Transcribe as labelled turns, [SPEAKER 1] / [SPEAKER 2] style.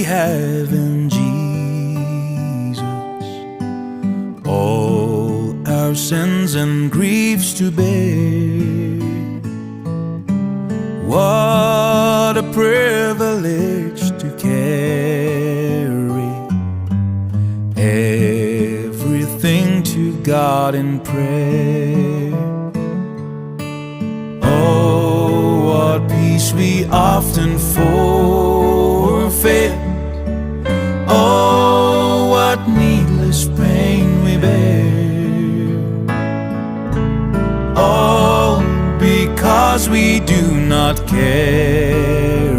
[SPEAKER 1] we have in Jesus, all our sins and griefs to bear. What a privilege to carry everything to God in prayer. Oh, what peace we often forfeit. Oh, what needless pain we bear. All because we do not care